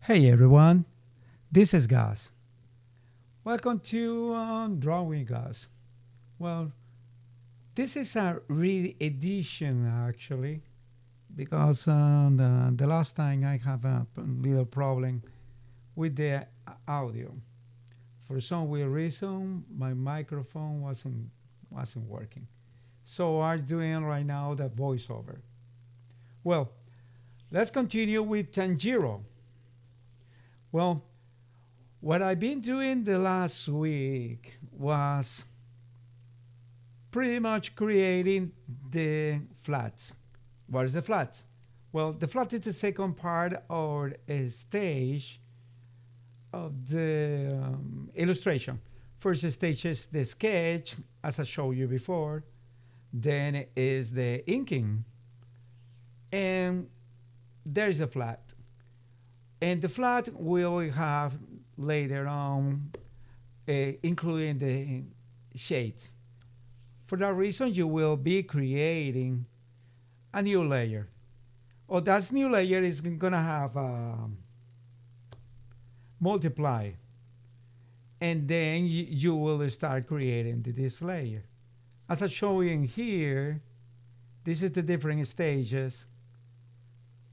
Hey everyone, this is Gus. Welcome to Drawing Gus. Well, this is a re-edition actually because the last time I have a little problem with the audio. For some weird reason, my microphone wasn't working. So I'm doing right now the voiceover. Well, let's continue with Tanjiro. Well, what I've been doing the last week was pretty much creating the flats. What is the flats? Well, the flat is the second part or a stage of the illustration. First stage is the sketch, as I showed you before. Then is the inking, and there's the flat. And the flat will have later on, including the shades. For that reason, you will be creating a new layer. Oh, that new layer is going to have multiply. And then you will start creating this layer. As I'm showing here, this is the different stages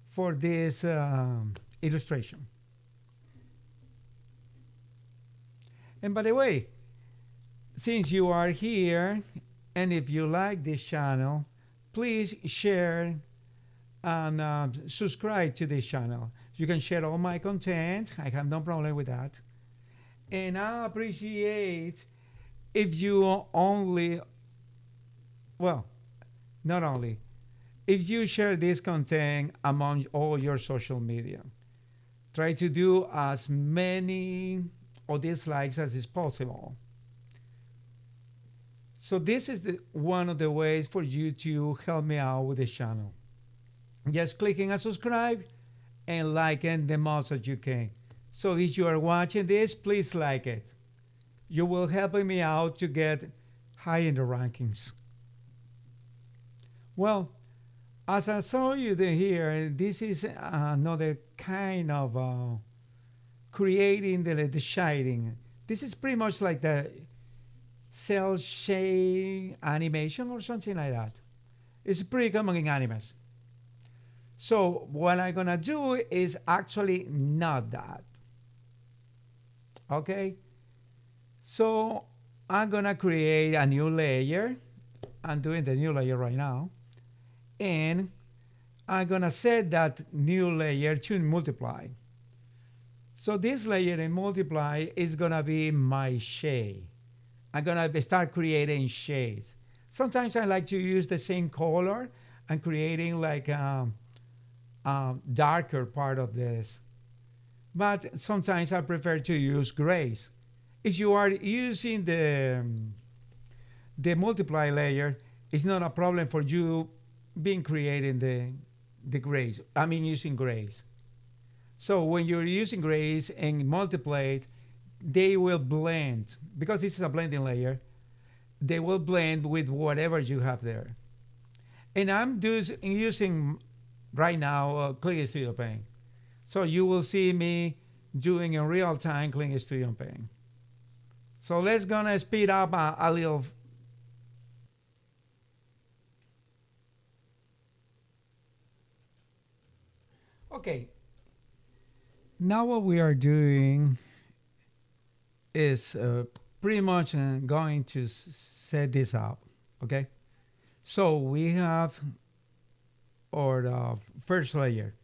for this illustration. And by the way, since you are here, and if you like this channel, please share and subscribe to this channel. You can share all my content. I have no problem with that. And I appreciate if you only, well, not only, if you share this content among all your social media. Try to do as many of these likes as is possible. So this is one of the ways for you to help me out with this channel. Just clicking and subscribe and liking the most that you can. So if you are watching this, please like it. You will help me out to get high in the rankings. Well, as I saw you here, this is another kind of creating the shading. This is pretty much like the cell shade animation or something like that. It's pretty common in animes. So what I'm gonna do is actually not that. Okay? So I'm gonna create a new layer. I'm doing the new layer right now. And I'm gonna set that new layer to multiply. So this layer in multiply is gonna be my shade. I'm gonna start creating shades. Sometimes I like to use the same color and creating like a darker part of this. But sometimes I prefer to use grays. If you are using the multiply layer, it's not a problem for you being creating the grays. I mean using grays. So when you're using grays and multiply it, they will blend. Because this is a blending layer, they will blend with whatever you have there. And I'm using right now Clean Studio Paint. So you will see me doing in real time Clean Studio Paint. So let's gonna speed up a little. Okay, now what we are doing is pretty much going to set this up, okay? So we have our first layer,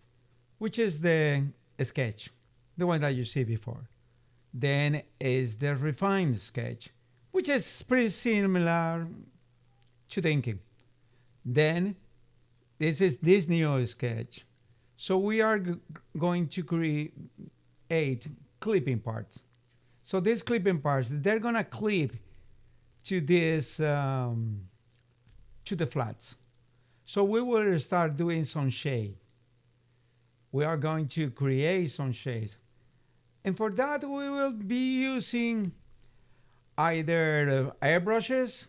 which is the sketch, the one that you see before. Then is the refined sketch, which is pretty similar to the inking. Then this is this new sketch. So we are going to create clipping parts. So these clipping parts, they're gonna clip to this, to the flats. So we will start doing some shade. We are going to create some shades. And for that, we will be using either airbrushes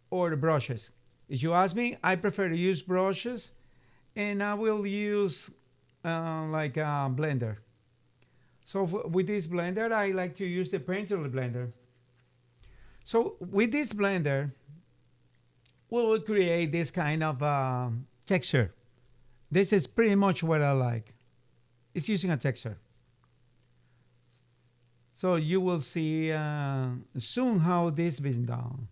or brushes. If you ask me, I prefer to use brushes, and I will use like a blender. So with this blender, I like to use the painterly blender. So with this blender, we will create this kind of texture. This is pretty much what I like. It's using a texture. So you will see soon how this is done.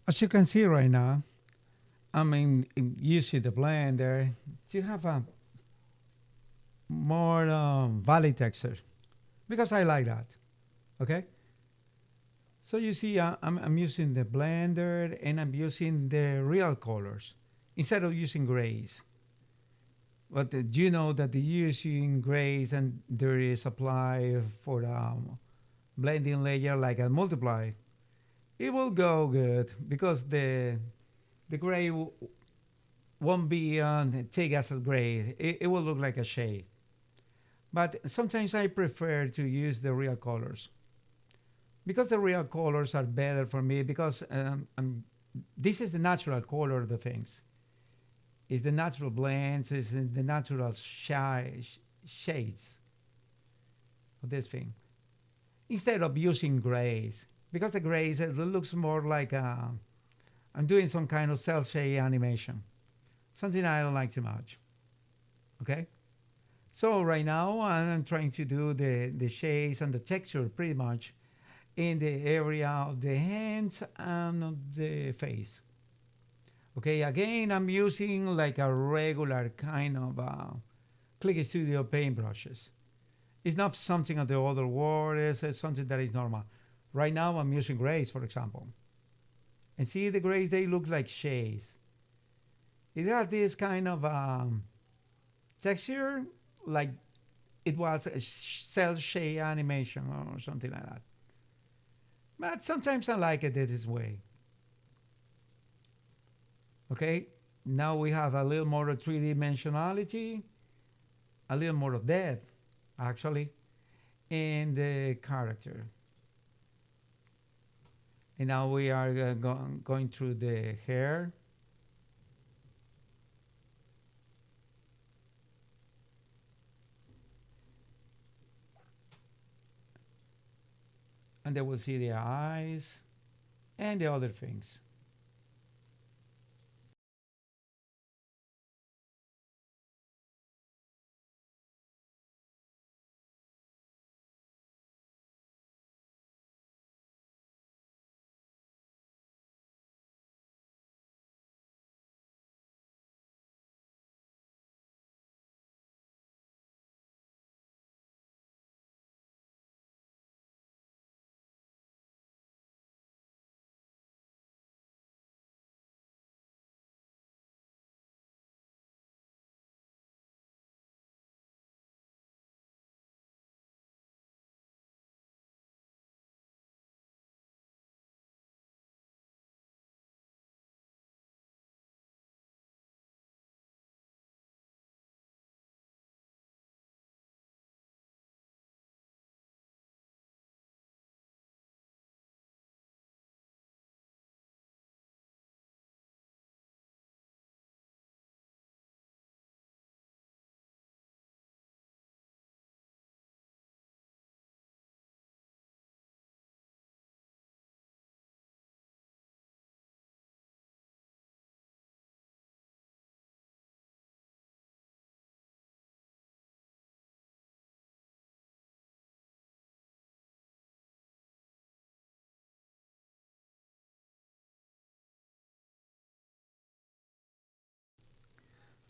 As you can see right now, I mean, using the blender to have a more valid texture because I like that. Okay. So you see, I'm using the blender and I'm using the real colors instead of using grays. But do you know that the using grays and there is apply for the blending layer like a multiply, it will go good because the gray won't be take as a gray. It will look like a shade. But sometimes I prefer to use the real colors because the real colors are better for me because this is the natural color of the things. It's the natural blends, it's the natural shades of this thing. Instead of using grays, because the grays it looks more like I'm doing some kind of cell shade animation, something I don't like too much. Okay, so right now I'm trying to do the shades and the texture pretty much in the area of the hands and of the face. Okay, again, I'm using like a regular kind of Click Studio paintbrushes. It's not something of the other world, it's something that is normal. Right now, I'm using grays, for example. And see the grays, they look like shades. It got this kind of texture, like it was a cell shade animation or something like that. But sometimes I like it this way. Okay, now we have a little more of three dimensionality, a little more of depth, actually, in the character. And now we are going through the hair. And then we'll see the eyes and the other things.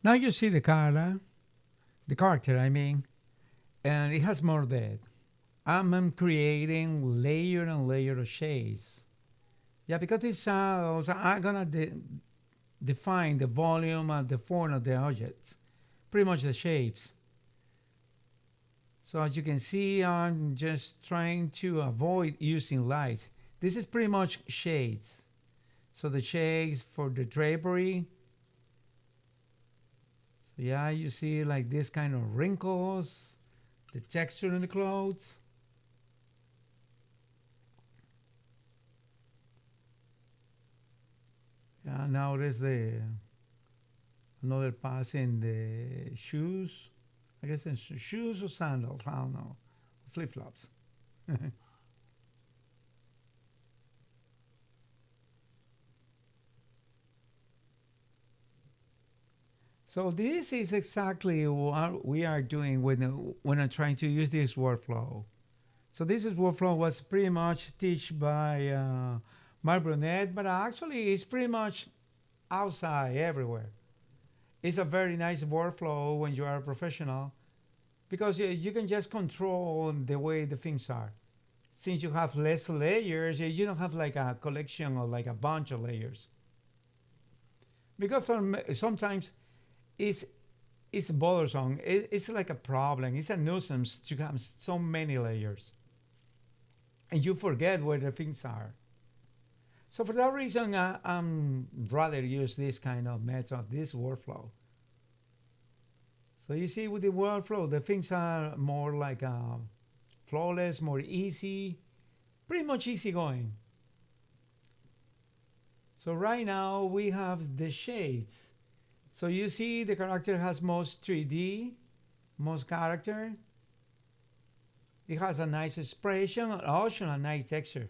Now you see the character, I mean, and it has more depth. I'm creating layer and layer of shades. Yeah, because these shadows are gonna define the volume and the form of the objects, pretty much the shapes. So as you can see, I'm just trying to avoid using light. This is pretty much shades. So the shades for the drapery. So yeah, you see like this kind of wrinkles, the texture in the clothes. Yeah, now there's the another pass in the shoes. I guess in shoes or sandals, I don't know. Flip flops. So this is exactly what we are doing when I'm trying to use this workflow. So this is workflow was pretty much taught by Mark Brunet, but actually it's pretty much outside everywhere. It's a very nice workflow when you are a professional because you can just control the way the things are. Since you have less layers, you don't have like a collection or like a bunch of layers. Because sometimes it's it's bothersome. It's like a problem. It's a nuisance to have so many layers, and you forget where the things are. So for that reason, I'm rather use this kind of method, this workflow. So you see, with the workflow, the things are more like flawless, more easy, pretty much easy going. So right now we have the shades. So you see the character has most 3D, most character. It has a nice expression and also a nice texture.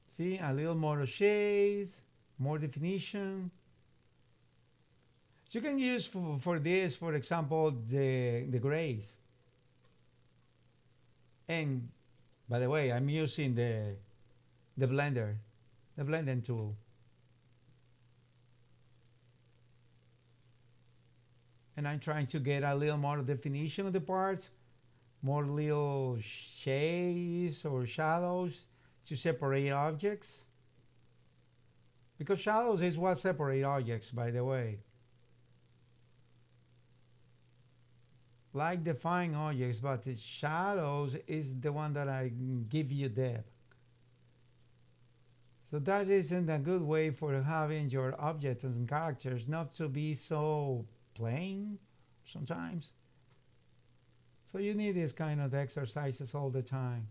See, a little more shades, more definition. So you can use for this, for example, the grays. And by the way, I'm using the blender, the blending tool. And I'm trying to get a little more definition of the parts, more little shades or shadows to separate objects. Because shadows is what separate objects, by the way. Like define objects, but the shadows is the one that I give you depth. So that isn't a good way for having your objects and characters not to be so plain sometimes. So you need these kind of exercises all the time.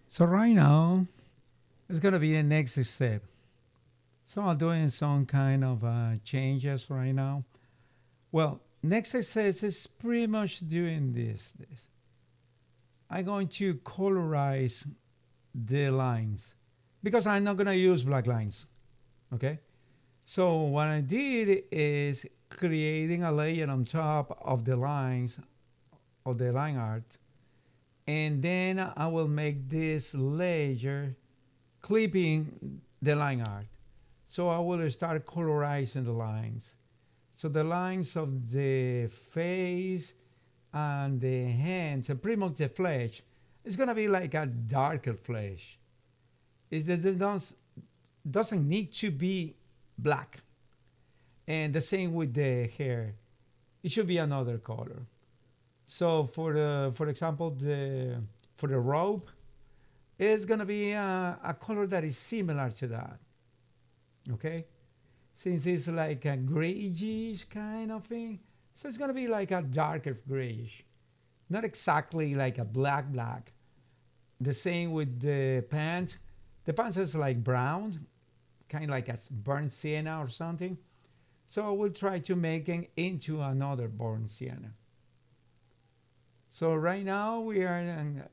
So right now, it's gonna be the next step. So I'm doing some kind of changes right now. Well, next exercise is pretty much doing this. I'm going to colorize the lines because I'm not gonna use black lines. Okay. So what I did is creating a layer on top of the lines of the line art, and then I will make this layer clipping the line art. So I will start colorizing the lines. So the lines of the face and the hands and pretty much the flesh is gonna be like a darker flesh. Is that it doesn't need to be black. And the same with the hair. It should be another color. So for example, the for the robe, it's gonna be a color that is similar to that. Okay, since it's like a grayish kind of thing, so it's gonna be like a darker grayish, not exactly like a black black. The same with the pants. The pants is like brown, kind of like a burnt sienna or something. So I will try to make it into another burnt sienna. So right now we are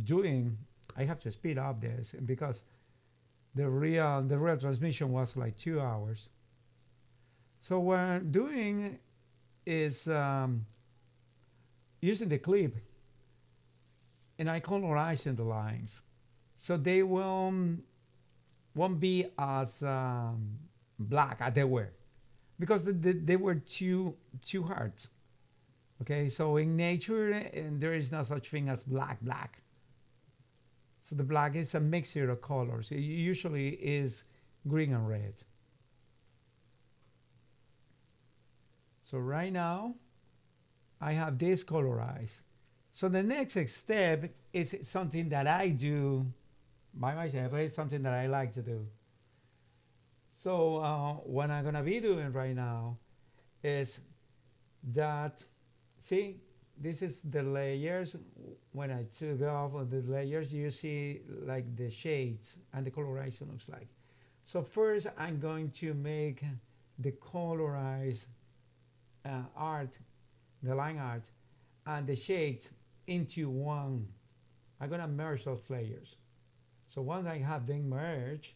doing. I have to speed up this because the real transmission was like 2 hours. So what I'm doing is using the clip and I colorizing the lines, so they won't be as black as they were because they were too hard. Okay, so in nature there is no such thing as black black. So the black is a mixture of colors. It usually is green and red. So right now I have this colorized. So the next step is something that I do by myself. It's something that I like to do. So what I'm gonna be doing right now is that, see, this is the layers. When I took off of the layers, you see like the shades and the colorization looks like. So first I'm going to make the colorized art, the line art, and the shades into one. I'm gonna merge those layers. So once I have them merged,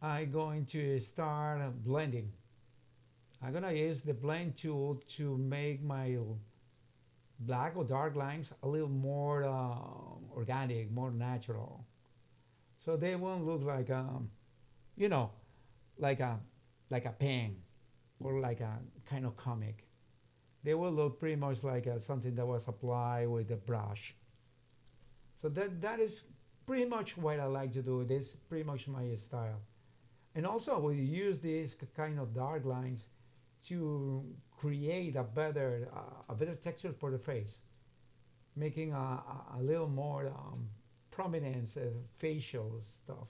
I'm going to start blending. I'm gonna use the blend tool to make my black or dark lines a little more organic, more natural. So they won't look like you know, like a pen or like a kind of comic. They will look pretty much like something that was applied with a brush. So that is pretty much what I like to do. This is pretty much my style. And also I will use these kind of dark lines to create a better texture for the face, making a little more prominence facial stuff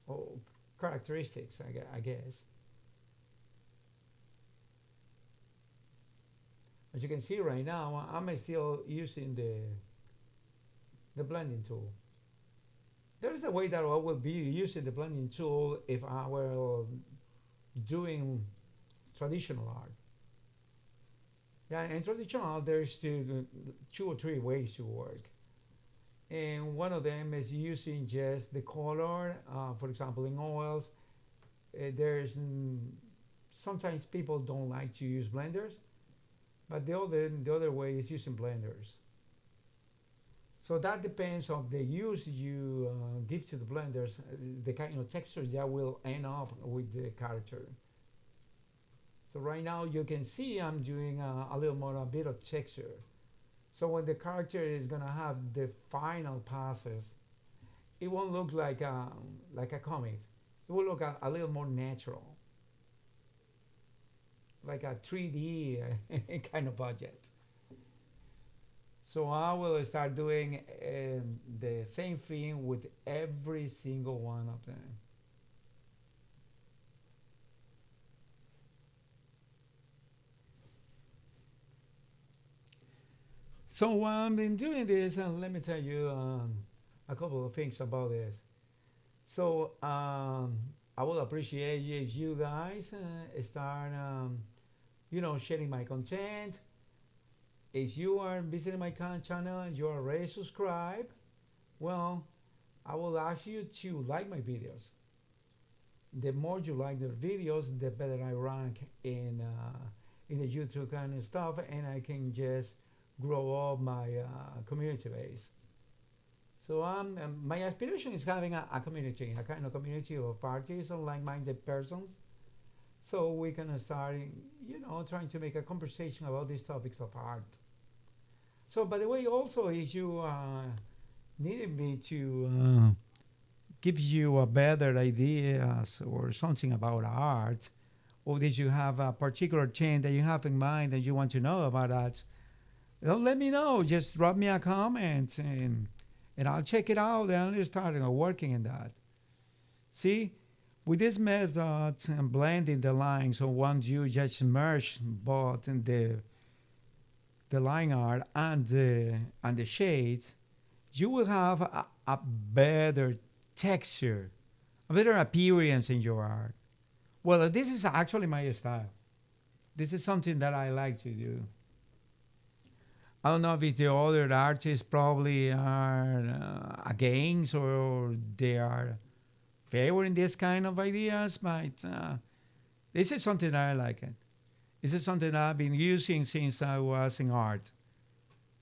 or characteristics, I guess. As you can see right now, I'm still using the blending tool. There is a way that I will be using the blending tool if I were doing traditional art. Yeah, in traditional art, there's two or three ways to work. And one of them is using just the color. For example, in oils, there's sometimes people don't like to use blenders, but the other way is using blenders. So that depends on the use you give to the blenders, the kind of texture that will end up with the character. So right now you can see I'm doing a little more a bit of texture. So when the character is gonna have the final passes, it won't look like a comic. It will look a little more natural, like a 3D kind of budget. So I will start doing the same thing with every single one of them. So while I've been doing this, let me tell you a couple of things about this. So I will appreciate if you guys start, sharing my content. If you are visiting my channel and you are already subscribed, well, I will ask you to like my videos. The more you like their videos, the better I rank in the YouTube kind of stuff, and I can just grow up my community base. So my aspiration is having a community, a kind of community of artists or like-minded persons, so we can start, trying to make a conversation about these topics of art. So, by the way, also, if you needed me to give you a better ideas or something about art, or did you have a particular thing that you have in mind that you want to know about that, well, let me know. Just drop me a comment and I'll check it out and I'll start working in that. See, with this method and blending the lines, so once you just merge both in the line art and the shades, you will have a better texture, a better appearance in your art. Well, this is actually my style. This is something that I like to do. I don't know if it's the other artists probably are against or they are favoring this kind of ideas, but this is something that I like it. This is something that I've been using since I was in art.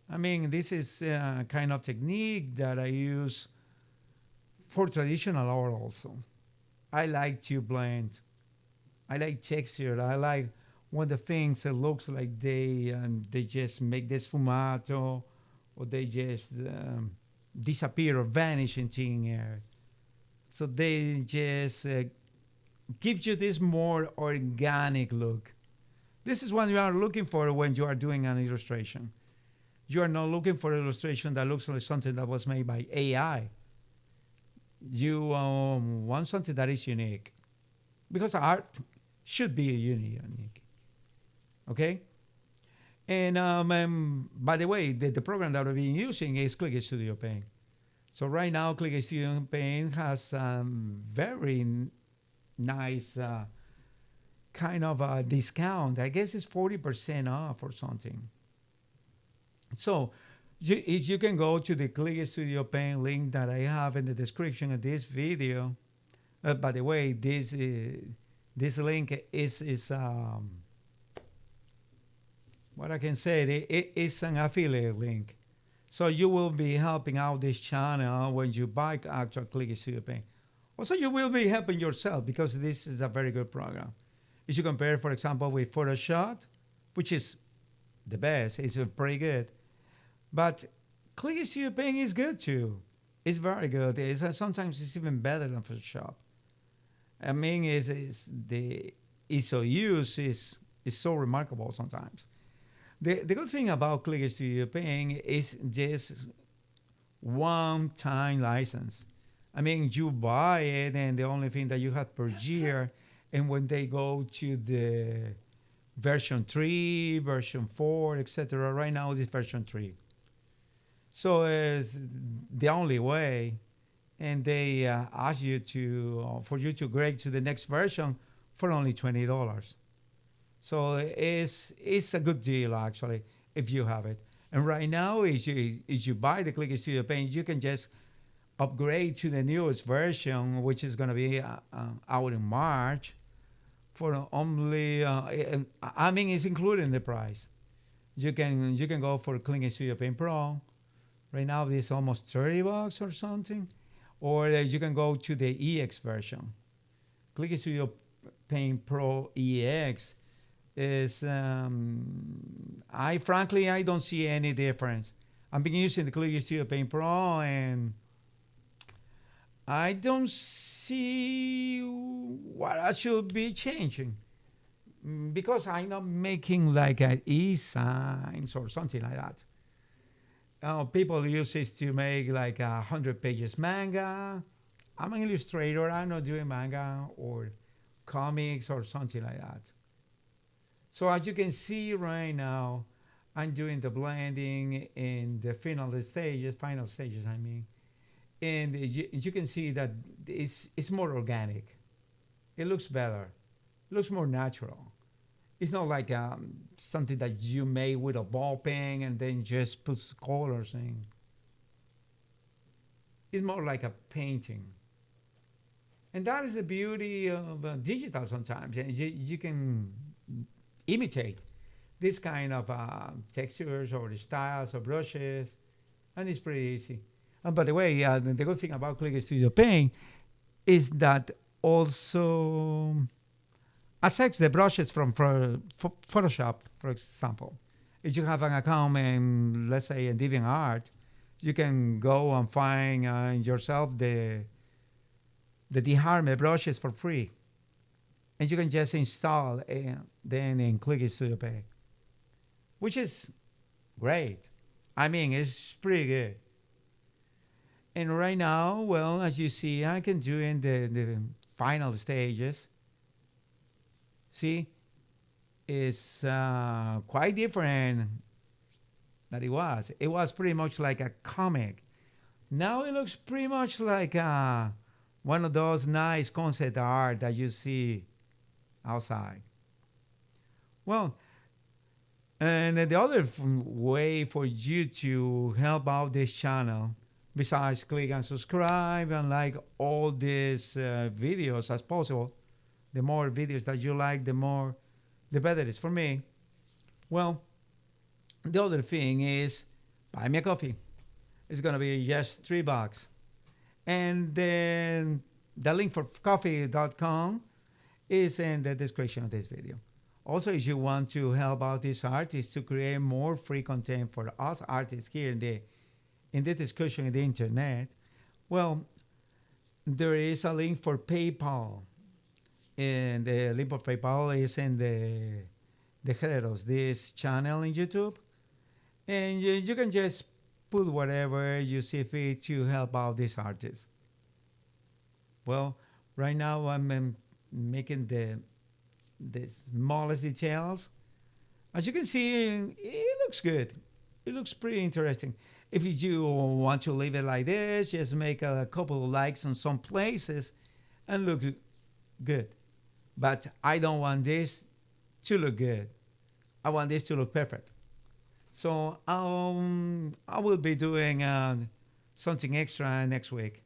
I mean, this is a kind of technique that I use for traditional art also. I like to blend. I like texture. I like when the things that looks like they just make this fumato or they just disappear or vanish in thin air. So they just give you this more organic look. This is what you are looking for when you are doing an illustration. You are not looking for illustration that looks like something that was made by AI. You want something that is unique because art should be unique. Okay? And by the way, the program that I've been using is Click Studio Paint. So right now, Click Studio Paint has very nice kind of a discount. I guess it's 40% off or something. So if you can go to the Click Studio Paint link that I have in the description of this video. By the way, this link is what I can say. It's an affiliate link. So you will be helping out this channel when you buy actual Click Studio Paint. Also, you will be helping yourself because this is a very good program. If you compare, for example, with Photoshop, which is the best, it's pretty good. But Click Studio Paint is good too. It's very good. Sometimes it's even better than Photoshop. I mean, the ease of use is so remarkable sometimes. The good thing about Click Studio Paint is just one-time license. I mean, you buy it, and the only thing that you have per year, and when they go to the version 3, version 4, etc., right now it's version 3. So it's the only way, and they ask you for you to grade to the next version for only $20. So it's a good deal actually if you have it. And right now, if you buy the Click Studio Paint, you can just upgrade to the newest version, which is going to be out in March for only. I mean, it's included in the price. You can go for Click Studio Paint Pro. Right now, it's almost $30 or something, or you can go to the EX version. Click Studio Paint Pro EX is I frankly I don't see any difference. I've been using the Click Studio Paint Pro and I don't see what I should be changing because I'm not making like e-signs or something like that. People use it to make like 100 pages manga. I'm an illustrator. I'm not doing manga or comics or something like that. So as you can see right now, I'm doing the blending in the final stages, I mean. And you can see that it's more organic. It looks better. It looks more natural. It's not like something that you made with a ball pen and then just put colors in. It's more like a painting. And that is the beauty of digital sometimes. And you can imitate this kind of textures or styles or brushes, and it's pretty easy. And by the way, the good thing about Click Studio Paint is that also accepts the brushes from Photoshop, for example. If you have an account in, let's say, in DeviantArt, you can go and find yourself the deharme brushes for free. And you can just install then in Click Studio Paint, which is great. I mean, it's pretty good. And right now, well, as you see, I can do in the final stages. See, it's quite different than it was. It was pretty much like a comic. Now it looks pretty much like one of those nice concept art that you see outside. Well, and the other way for you to help out this channel, besides click and subscribe and like all these videos as possible, the more videos that you like, the better it is for me. Well, the other thing is buy me a coffee. It's gonna be just $3. And then the link for coffee.com is in the description of this video. Also, if you want to help out these artists to create more free content for us artists here in the discussion in the internet, well, there is a link for PayPal. And the link for PayPal is in the header of this channel in YouTube. And you can just put whatever you see fit to help out these artists. Well, right now I'm making the smallest details. As you can see, it looks good. It looks pretty interesting. If you want to leave it like this, just make a couple of likes on some places and look good. But I don't want this to look good. I want this to look perfect. So I will be doing something extra next week.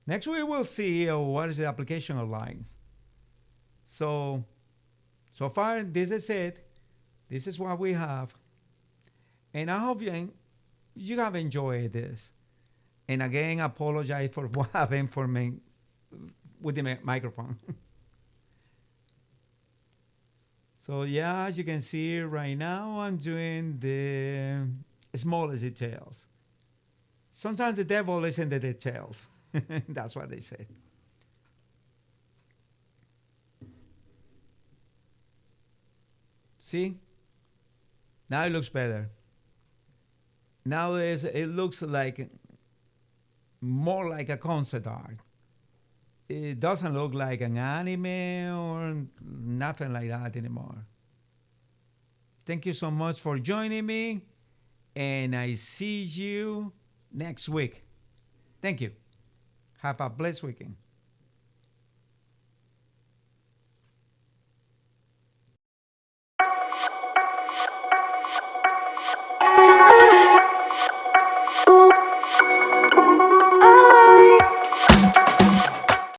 Next week we'll see what is the application of lines. So far this is it. This is what we have. And I hope you have enjoyed this. And again, I apologize for what happened for me with the microphone. So yeah, as you can see right now, I'm doing the smallest details. Sometimes the devil is in the details. That's what they say. See? Now it looks better. Now it looks like more like a concept art. It doesn't look like an anime or nothing like that anymore. Thank you so much for joining me, and I see you next week. Thank you. Have a blessed weekend.